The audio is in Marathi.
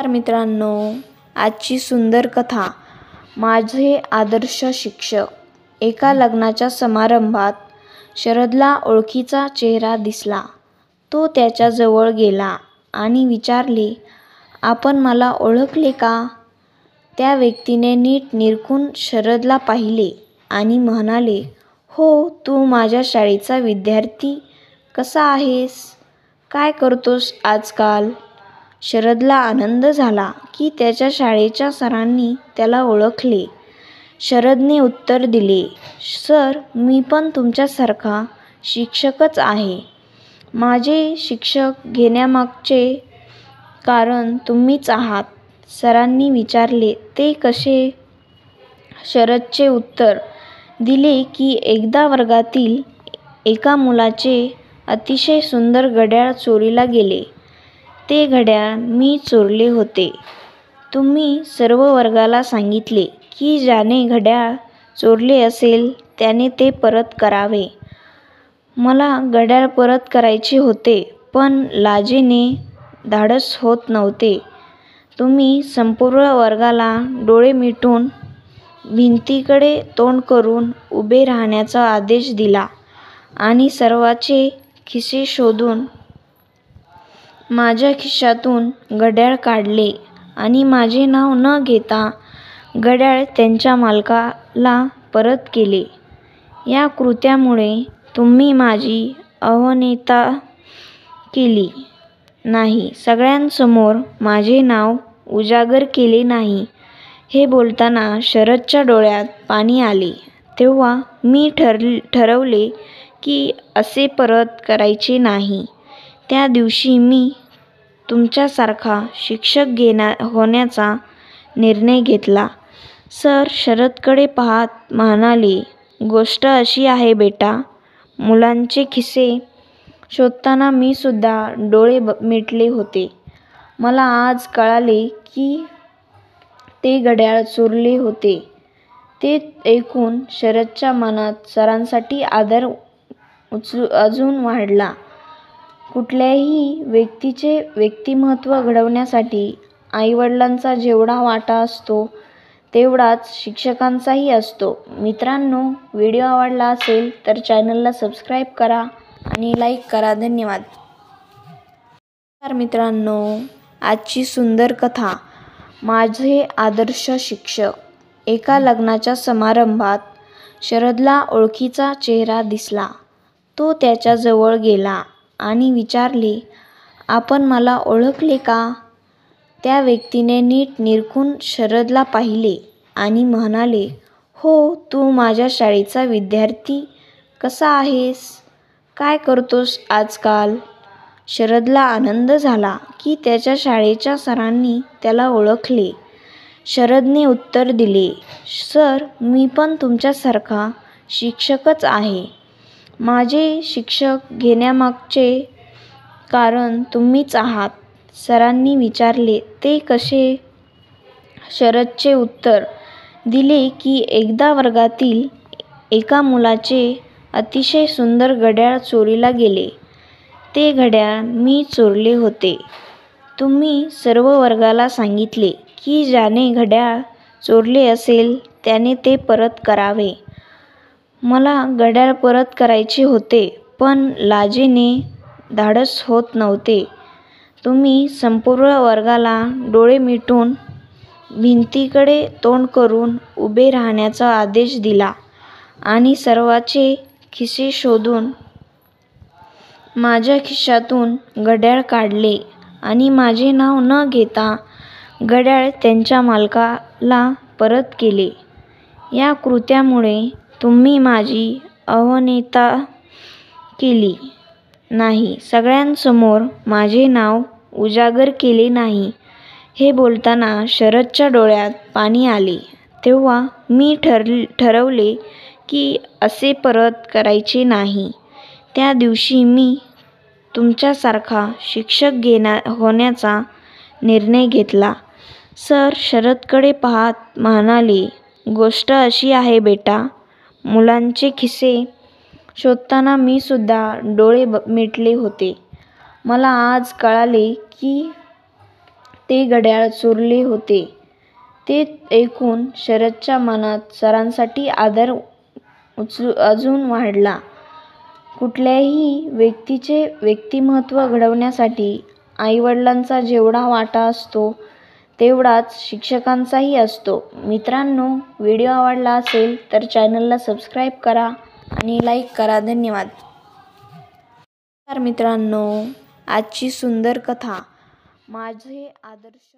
नमस्कार मित्रांनो, आजची सुंदर कथा माझे आदर्श शिक्षक. एका लग्नाच्या समारंभात शरदला ओळखीचा चेहरा दिसला. तो त्याच्याजवळ गेला आणि विचारले, आपण मला ओळखले का? त्या व्यक्तीने नीट निरखून शरदला पाहिले आणि म्हणाले, हो, तू माझ्या शाळेचा विद्यार्थी. कसा आहेस? काय करतोस आजकाल? शरदला आनंद झाला की त्याच्या शाळेच्या सरांनी त्याला ओळखले. शरदने उत्तर दिले, सर, मी पण तुमच्यासारखा शिक्षकच आहे. माझे शिक्षक घेण्यामागचे कारण तुम्हीच आहात. सरांनी विचारले, ते कसे? शरदचे उत्तर दिले की एकदा वर्गातील एका मुलाचे अतिशय सुंदर घड्याळ चोरीला गेले. ते घड्याळ मी चोरले होते. तुम्ही सर्व वर्गाला सांगितले की ज्याने घड्याळ चोरले असेल त्याने ते परत करावे. मला घड्याळ परत करायचे होते, पण लाजेने धाडस होत नव्हते. तुम्ही संपूर्ण वर्गाला डोळे मिटून भिंतीकडे तोंड करून उभे राहण्याचा आदेश दिला आणि सर्वांचे खिसे शोधून माझ्या खिशातून घड्याळ काढले आणि माझे नाव न घेता घड्याळ त्यांच्या मालकाला परत केले. या कृत्यामुळे तुम्ही माझी अवहेलना केली नाही, सगळ्यांसमोर माझे नाव उजागर केले नाही. हे बोलताना शरदच्या डोळ्यात पाणी आले. तेव्हा मी ठरवले की असे परत करायचे नाही. त्या दिवशी मी तुमच्यासारखा शिक्षक होण्याचा निर्णय घेतला. सर शरदकडे पाहत म्हणाले, गोष्ट अशी आहे बेटा, मुलांचे खिसे शोधताना मी सुद्धा डोळे मिटले होते. मला आज कळाले की ते घड्याळ चोरले होते. ते ऐकून शरदच्या मनात सरांसाठी आदर अजून वाढला. कुठल्याही व्यक्तीचे व्यक्तिमत्व घडवण्यासाठी आईवडिलांचा जेवढा वाटा असतो तेवढाच शिक्षकांचाही असतो. मित्रांनो, व्हिडिओ आवडला असेल तर चॅनलला सबस्क्राईब करा आणि लाईक करा. धन्यवाद. नमस्कार मित्रांनो, आजची सुंदर कथा माझे आदर्श शिक्षक. एका लग्नाच्या समारंभात शरदला ओळखीचा चेहरा दिसला. तो त्याच्याजवळ गेला आणि विचारले, आपण मला ओळखले का? त्या व्यक्तीने नीट निरखून शरदला पाहिले आणि म्हणाले, हो, तू माझ्या शाळेचा विद्यार्थी. कसा आहेस? काय करतोस आजकाल? शरदला आनंद झाला की त्याच्या शाळेच्या सरांनी त्याला ओळखले. शरदने उत्तर दिले, सर, मी पण तुमच्यासारखा शिक्षकच आहे. माझे शिक्षक घेण्यामागचे कारण तुम्हीच आहात. सरांनी विचारले, ते कसे? शरदचे उत्तर दिले की एकदा वर्गातील एका मुलाचे अतिशय सुंदर घड्याळ चोरीला गेले. ते घड्याळ मी चोरले होते. तुम्ही सर्व वर्गाला सांगितले की ज्याने घड्याळ चोरले असेल त्याने ते परत करावे. मला घड्याळ परत करायचे होते, पण लाजेने धाडस होत नव्हते. तुम्ही संपूर्ण वर्गाला डोळे मिटून भिंतीकडे तोंड करून उभे राहण्याचा आदेश दिला आणि सर्वांचे खिसे शोधून माझ्या खिशातून घड्याळ काढले आणि माझे नाव न घेता घड्याळ त्यांच्या मालकाला परत केले. या कृत्यामुळे तुम्ही माझी अवहेलना केली नाही, सगळ्यांसमोर माझे नाव उजागर केले नाही. हे बोलताना शरदच्या डोळ्यात पाणी आले. तेव्हा मी ठरवले की असे परत करायचे नाही. त्या दिवशी मी तुमच्यासारखा शिक्षक होण्याचा निर्णय घेतला. सर शरदकडे पाहत म्हणाले, गोष्ट अशी आहे बेटा, मुलांचे खिसे शोधताना मी सुद्धा डोळे मिटले होते. मला आज कळाले की ते घड्याळ चोरले होते. ते ऐकून शरदच्या मनात सरांसाठी आदर अजून वाढला. कुठल्याही व्यक्तीचे व्यक्तिमत्त्व घडवण्यासाठी आईवडिलांचा जेवढा वाटा असतो तेवढाच शिक्षकांचाही असतो. मित्रांनो, व्हिडिओ आवडला असेल तर चॅनलला सबस्क्राईब करा आणि लाईक करा. धन्यवाद. तर मित्रांनो, आजची सुंदर कथा माझे आदर्श